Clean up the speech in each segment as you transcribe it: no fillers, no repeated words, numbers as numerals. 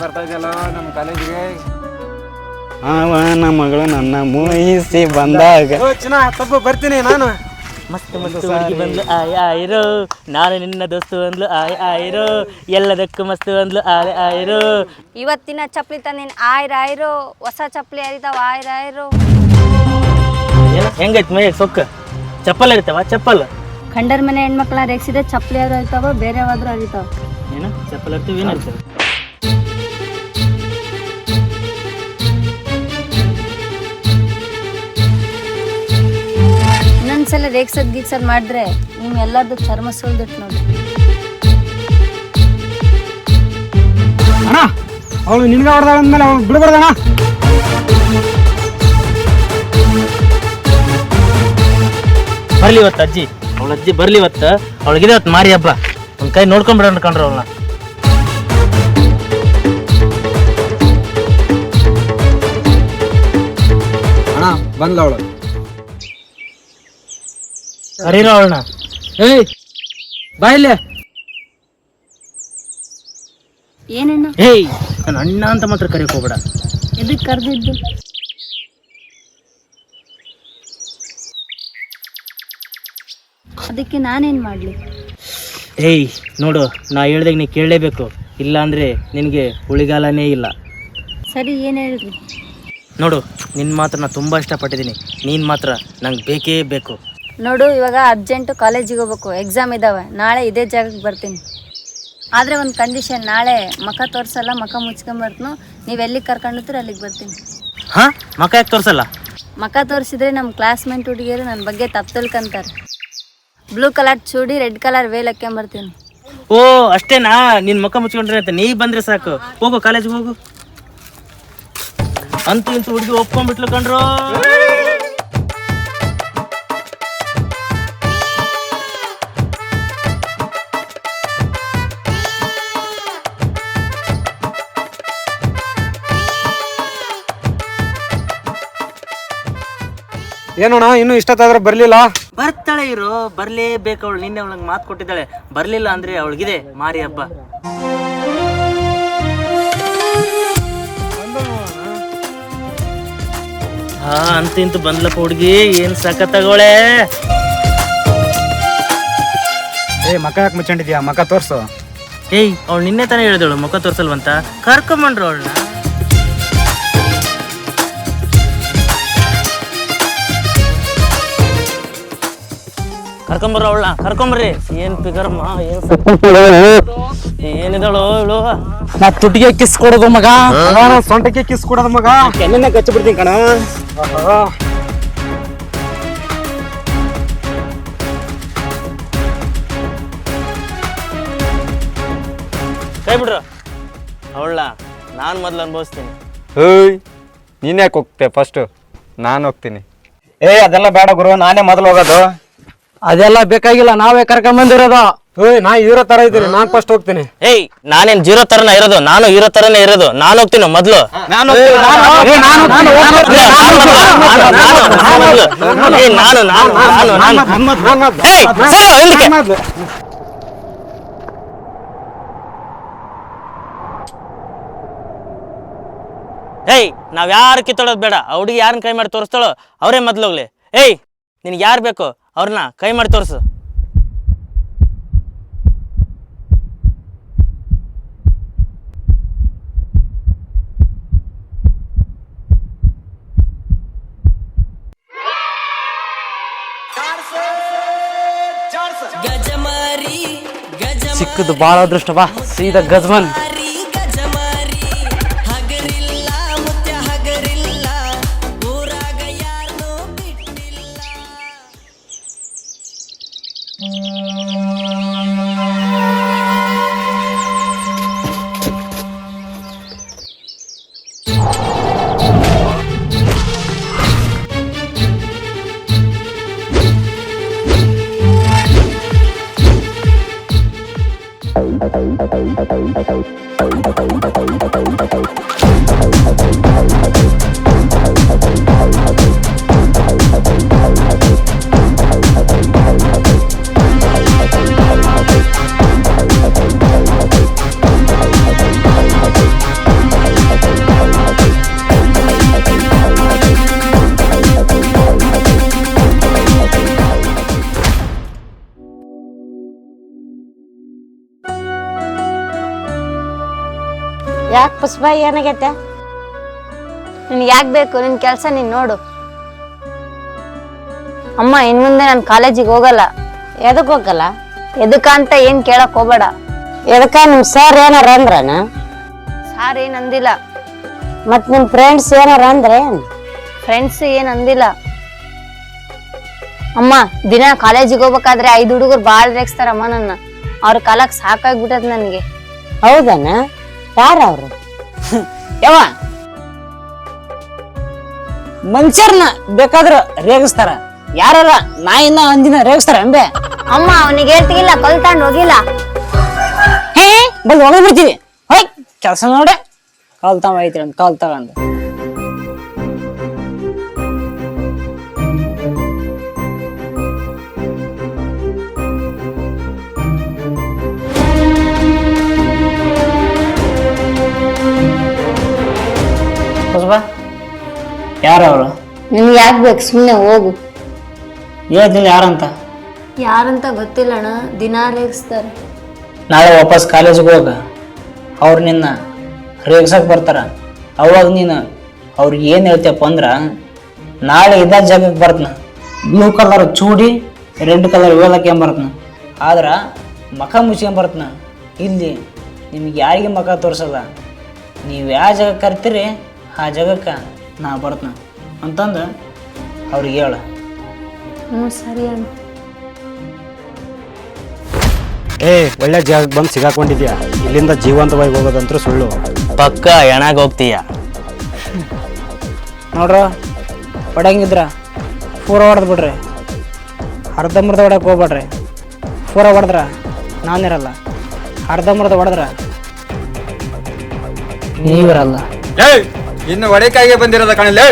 ಬರ್ತಾ ಇದೆಯಲ್ಲ ನಮ್ಮ ಕಾಲೇಜಿಗೆ. ಅವನ ಮಗಳು ನನ್ನ ಮೋಹಿಸಿ ಬಂದಾಗ ತಪ್ಪ ಬರ್ತೀನಿ ನಾನು. ಮಸ್ತ್ ಮಸ್ತ್ ಹುಡುಗಿ ಬಂದ್ಲು ಆಯ್ ಆಯ್ರೋ, ನಾನು ನಿನ್ನ ದೋಸ್ತು ಅಂದ್ಲು ಆಯ್ ಆಯ್ರೋ, ಎಲ್ಲದಕ್ಕೂ ಮಸ್ತ್ ಅಂದ್ಲು ಆಯ್ ಆಯ್ರೋ. ಇವತ್ತಿನ ಚಪ್ಪಲಿ ತಂದಿನ ಆಯ್ರೋ, ಹೊಸ ಚಪ್ಪಲಿ ಹರಿತಾವ ಆಯ್ರೋ. ಹೆಂಗೈತ್ ಮೈ ಸೊಕ್ಕ ಚಪ್ಪಲ್ ಇರ್ತಾವ ಚಪ್ಪಲ್. ಖಂಡರ್ ಮನೆ ಹೆಣ್ಮಕ್ಳ ರೇಗ್ಸಿದ್ರೆ ಚಪ್ಪಲಿ ಆದ್ರೂ ಹರಿತಾವ, ಬೇರೆ ಆದ್ರೂ ಹರಿತಾವ. ಏನು ಚಪ್ಪಲ್ ಇರ್ತೀವಿ ಏನು ಇರ್ತವೆ? ಇನ್ನೊಂದ್ಸಲ ರೇಗ್ಸದ್ ಮಾಡಿದ್ರೆ ನಿಮ್ ಎಲ್ಲಾರ್ದು ಚರ್ಮ ಸುಲ್ದಿಟ್ ನೋಡಿ. ಅಣ್ಣ ಅವಳು ನಿನ್ಗೆ ಹೊಡೆದ ಅಂದ್ಮೇಲೆ ಅವಳು ಬಿಡಬಾರ್ದಣ್ಣ. ಬರ್ಲಿ ಇವತ್ತು ಅಜ್ಜಿ, ಅವಳ ಅಜ್ಜಿ ಬರ್ಲಿ ಇವತ್ತು. ಅವಳಿಗಿದೆ ಇವತ್ತು ಮಾರಿ ಹಬ್ಬ, ಒಂದು ಕೈ ನೋಡ್ಕೊಂಡ್ಬಿಡೋಣ ಕಂಡ್ರೆ ಅವಳನ್ನ. ಅಣ್ಣ ಬಂದ್ಲ ಅವಳು. ಕರೀರೋ ಅವಳನ್ನ. ಏಯ್ ಬಾಯಿಲೆ. ಏನಣ್ಣ ಏಯ್ ನನ್ನ ಅಣ್ಣ ಅಂತ ಮಾತ್ರ ಕರೆಯಕ್ ಹೋಗ್ಬೇಡ. ಎದಕ್ ಕರ್ದಿದ್ದು? ಅದಕ್ಕೆ ನಾನೇನ್ ಮಾಡ್ಲಿ? ಏಯ್ ನೋಡು, ನಾ ಹೇಳ್ದಾಗ ನೀ ಕೇಳಲೇಬೇಕು, ಇಲ್ಲ ಅಂದರೆ ನಿನಗೆ ಉಳಿಗಾಲನೇ ಇಲ್ಲ. ಸರಿ, ಏನು ಹೇಳ್ರಿ? ನೋಡು, ನಿನ್ನ ಮಾತ್ರ ನಾ ತುಂಬ ಇಷ್ಟಪಟ್ಟಿದ್ದೀನಿ, ನೀನು ಮಾತ್ರ ನಂಗೆ ಬೇಕೇ ಬೇಕು. ನೋಡು, ಇವಾಗ ಅರ್ಜೆಂಟು ಕಾಲೇಜಿಗೆ ಹೋಗ್ಬೇಕು, ಎಕ್ಸಾಮ್ ಇದ್ದಾವೆ. ನಾಳೆ ಇದೇ ಜಾಗಕ್ಕೆ ಬರ್ತೀನಿ. ಆದರೆ ಒಂದು ಕಂಡೀಷನ್, ನಾಳೆ ಮಖ ತೋರಿಸಲ್ಲ, ಮಖ ಮುಚ್ಕೊಂಬರ್ತನು. ನೀವು ಎಲ್ಲಿಗೆ ಕರ್ಕೊಂಡಿರ್ತೀರ ಅಲ್ಲಿಗೆ ಬರ್ತೀನಿ. ಹಾಂ, ಮಖ ಯಾಕೆ ತೋರಿಸಲ್ಲ? ಮಖ ತೋರಿಸಿದ್ರೆ ನಮ್ಮ ಕ್ಲಾಸ್ಮೇಟ್ ಹುಡುಗಿಯರು ನನ್ನ ಬಗ್ಗೆ ತಪ್ಪು ತಿಳ್ಕೊಂತಾರೆ. ಬ್ಲೂ ಕಲರ್ ಚೂಡಿ, ರೆಡ್ ಕಲರ್ ವೇಲ್ ಹಾಕ್ಕೊಂಬರ್ತೀನಿ. ಓ ಅಷ್ಟೇನಾ? ನಿನ್ನ ಮುಖ ಮುಚ್ಕೊಂಡ್ರೆ ಅಂತ ನೀ ಬಂದರೆ ಸಾಕು. ಹೋಗು ಕಾಲೇಜಿಗೆ ಹೋಗು. ಅಂತೂ ಇಂತೂ ಹುಡುಗಿ ಒಪ್ಕೊಂಡ್ಬಿಟ್ಲು ಕಂಡ್ರು. ಏನೋಣ ಇನ್ನೂ ಇಷ್ಟತ್ತಾದ್ರೆ ಬರ್ಲಿಲ್ಲ? ಬರ್ತಾಳೆ ಇರೋ, ಬರ್ಲೇಬೇಕು ಅವಳು. ನಿನ್ನೆ ಅವಳಿಗೆ ಮಾತು ಕೊಟ್ಟಿದ್ದಾಳೆ, ಬರ್ಲಿಲ್ಲ ಅಂದ್ರೆ ಅವಳಿಗಿದೆ ಮಾರಿ ಹಬ್ಬ. ಹಾ ಅಂತ ಇಂತೂ ಬಂದ್ಲಪ್ಪ ಹುಡುಗಿ, ಏನ್ ಸಖತ್ತಾಗೋಳೆ. ಮಕ ಯಾಕೆ ಮುಚ್ಕೊಂಡಿದ್ಯಾ? ಮಕ ತೋರ್ಸು. ಏಯ್ ಅವಳು ನಿನ್ನೆ ತಾನೇ ಹೇಳಿದಳು ಮುಖ ತೋರ್ಸಲ್ವಂತ. ಕರ್ಕೊಂಬಂಡ್ರು ಅವಳನ್ನ. ಕರ್ಕೊಂಬರ್ರ ಅವಳನ್ನ, ಕರ್ಕೊಂಬರ್ರಿ. ಏನ್ ಪಿಗರ್ಮ, ಏನಿದಳು ಇವಳು? ನಾ ತುಟಿಗೆ ಕಿಸ್ ಕೊಡೋದು ಮಗ, ಸೊಂಟಕ್ಕೆ ಕಿಸ್ ಕೊಡೋದು ಮಗ. ಕೆನ್ನೆನ ಕಚ್ಚಿ ಬಿಡ್ತೀನಿ ಕಣ. ಕೈ ಬಿಡ್ರು ಅವಳ, ನಾನು ಮೊದ್ಲು ಅನುಭವಿಸ್ತೀನಿ. ಏಯ್ ನೀನ್ ಯಾಕೆ ಹೋಗ್ತೆ? ಫಸ್ಟ್ ನಾನು ಹೋಗ್ತೀನಿ. ಅದೆಲ್ಲ ಬೇಡ ಗುರು, ನಾನೇ ಮೊದಲು ಹೋಗೋದು. ಅದೆಲ್ಲ ಬೇಕಾಗಿಲ್ಲ, ನಾವೇ ಕರ್ಕೊಂಡ್ ಬಂದಿರೋದು. ನಾ ಹೀರೋ ತರ ಇದ್ದೀನಿ, ನಾನ್ ಫಸ್ಟ್ ಹೋಗ್ತೀನಿ. ಏಯ್ ನಾನೇನ್ ಜೀರೋ ತರನ ಇರೋದು? ನಾನು ಹೀರೋ ತರನೇ ಇರೋದು. ನಾನು ಹೋಗ್ತೀನಿ ಮೊದ್ಲು. ಏಯ್ ನಾವ್ ಯಾರು ಕಿತ್ತೋಳೋದು ಬೇಡ. ಆ ಹುಡುಗಿ ಯಾರನ್ನ ಕೈ ಮಾಡಿ ತೋರಿಸ್ತಾಳೋ ಅವರೇ ಮೊದ್ಲು ಹೋಗ್ಲಿ. ಏಯ್ ನಿನ್ಗೆ ಯಾರು ಬೇಕು ಅವ್ರನ್ನ ಕೈ ಮಾಡಿ ತೋರಿಸು. ಸಿಕ್ಕದು ಬಾಳ ಅದೃಷ್ಟವಾ, ಸೀದಾ ಗಜ್ಮನ್. ಯಾಕೆ ಪುಷ್ಪ ಏನಾಗೈತೆ? ನಿನ್ಗೆ ಯಾಕೆ ಬೇಕು? ನಿನ್ ಕೆಲಸ ನೀನ್ ನೋಡು. ಅಮ್ಮ, ಇನ್ ಮುಂದೆ ನಾನು ಕಾಲೇಜಿಗೆ ಹೋಗಲ್ಲ. ಎದಕ್ ಹೋಗಲ್ಲ? ಎದಕ್ಕಂತ ಏನ್ ಕೇಳಕ್ ಹೋಗ್ಬೇಡ. ಎದಕ್ಕ ನಿಮ್ ಸರ್ ಏನಾರ ಅಂದ್ರನ? ಸಾರ್ ಏನ್ ಅಂದಿಲ್ಲ. ಮತ್ ನಿಮ್ ಫ್ರೆಂಡ್ಸ್ ಏನಾರ ಅಂದ್ರೆ? ಫ್ರೆಂಡ್ಸ್ ಏನ್ ಅಂದಿಲ್ಲ. ಅಮ್ಮ, ದಿನ ಕಾಲೇಜಿಗೆ ಹೋಗ್ಬೇಕಾದ್ರೆ 5 ಹುಡುಗರು ಬಾಳ್ ರೇಗಿಸ್ತಾರಮ್ಮ ನನ್ನ. ಅವ್ರ ಕಾಲಕ್ ಸಾಕಾಗ್ಬಿಟ್ಟದ ನನ್ಗೆ. ಹೌದನ? ಯಾರ ಅವ್ರು? ಯವ್ವ, ಮನುಷ್ಯರ್ನ ಬೇಕಾದ್ರ ರೇಗಿಸ್ತಾರ, ಯಾರ ನಾಯಿನ ಅಂದಿನ ರೇಗಿಸ್ತಾರ ಅಂಬೆ. ಅಮ್ಮ, ಅವನಿಗೆ ಹೇಳ್ತಿಗಿಲ್ಲ, ಕಲ್ತಾಂಡ್ ಹೋಗಿಲ್ಲ. ಹೇ ಬಂದು ಹೋಗ್ಬಿಡ್ತೀವಿ. ಹೋಯ್ ಕೆಲಸ ನೋಡೆ ಕಲ್ತಾವ ಐತಿ ಅಂತ ಕಲ್ತಾವಂದ. ಯಾರವ್ರು? ನಿನ್ಗೆ ಯಾಕೆ ಬೇಕು? ಸುಮ್ಮನೆ ಹೋಗು. ಹೇಳ್ತಿಲ್ಲ ಯಾರಂತ. ಯಾರಂತ ಗೊತ್ತಿಲ್ಲ ಅಣ್ಣ, ದಿನಾ ರೇಗಿಸ್ತಾರೆ. ನಾಳೆ ವಾಪಸ್ ಕಾಲೇಜಿಗೆ ಹೋಗ, ಅವ್ರು ನಿನ್ನ ರೇಗ್ಸಕ್ ಬರ್ತಾರ. ಅವಾಗ ನೀನು ಅವ್ರಿಗೆ ಏನು ಹೇಳ್ತೀಯಪ್ಪ ಅಂದ್ರ, ನಾಳೆ ಇದ ಜಾಗಕ್ಕೆ ಬರ್ತನ, ಬ್ಲೂ ಕಲರ್ ಚೂಡಿ ರೆಡ್ ಕಲರ್ ವೇಲಕ್ಕೊಂಬರ್ತನ, ಆದ್ರ ಮಖ ಮುಚ್ಕೊಂಬರ್ತನ. ಇಲ್ಲಿ ನಿಮ್ಗೆ ಯಾರಿಗೆ ಮಖ ತೋರಿಸಲ್ಲ. ನೀವು ಯಾವ ಜಾಗಕ್ಕೆ ಕರಿತೀರಿ ಆ ಜಾಗಕ್ಕೆ ನಾ ಬರ್ತನ ಅಂತಂದು ಅವ್ರಿಗೆ ಹೇಳ. ಸರಿ ಅಣ್ಣ. ಒಳ್ಳೆ ಜಾಗಕ್ಕೆ ಬಂದು ಸಿಗಾಕೊಂಡಿದ್ಯಾ. ಇಲ್ಲಿಂದ ಜೀವಂತವಾಗಿ ಹೋಗೋದಂತೂ ಸುಳ್ಳು. ಪಕ್ಕ ಎಣಾಗ ಹೋಗ್ತೀಯ. ನೋಡ್ರ, ಹೊಡಂಗಿದ್ರ ಪೂರ ಹೊಡೆದ್ ಬಿಡ್ರಿ, ಅರ್ಧಂಬರ್ಧ ಹೊಡಕ್ಕೆ ಹೋಗ್ಬೇಡ್ರಿ. ಪೂರ ಹೊಡೆದ್ರ ನಾನಿರಲ್ಲ, ಅರ್ಧಂಬರ್ಧ ಹೊಡೆದ್ರ ನೀವಿರಲ್ಲ. ಇನ್ನು ಒಡೆಕಾಗೆ ಬಂದಿರೋದ ಕಾಣಲೇ.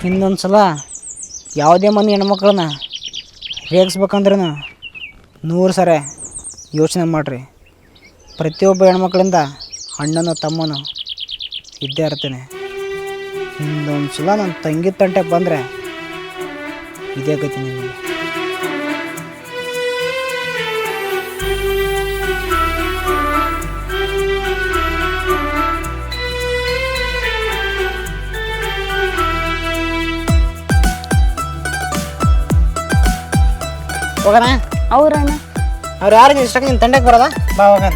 ಇನ್ನೊಂದ್ಸಲ ಯಾವುದೇ ಮಂದಿ ಹೆಣ್ಮಕ್ಳನ್ನ ರೇಗಿಸ್ಬೇಕಂದ್ರೂ 100 ಸರಿ ಯೋಚನೆ ಮಾಡಿರಿ. ಪ್ರತಿಯೊಬ್ಬ ಹೆಣ್ಮಕ್ಳಿಂದ ಅಣ್ಣನೋ ತಮ್ಮನೋ ಇದ್ದೇ ಇರ್ತೇನೆ. ಇನ್ನೊಂದು ಸಲ ನನ್ನ ತಂಗಿ ತಂಟೆ ಬಂದರೆ ಇದೇ ಗತಿ ನಿಮಗೆ. ಹೋಗೋಣ. ಅವ್ರಣ್ಣ ಅವ್ರು ಯಾರು ಇಷ್ಟಕ್ಕೆ ನಿನ್ನ ತಂಡಕ್ಕೆ ಬರೋದಾ? ಬಾ ಹೋಗೋಣ.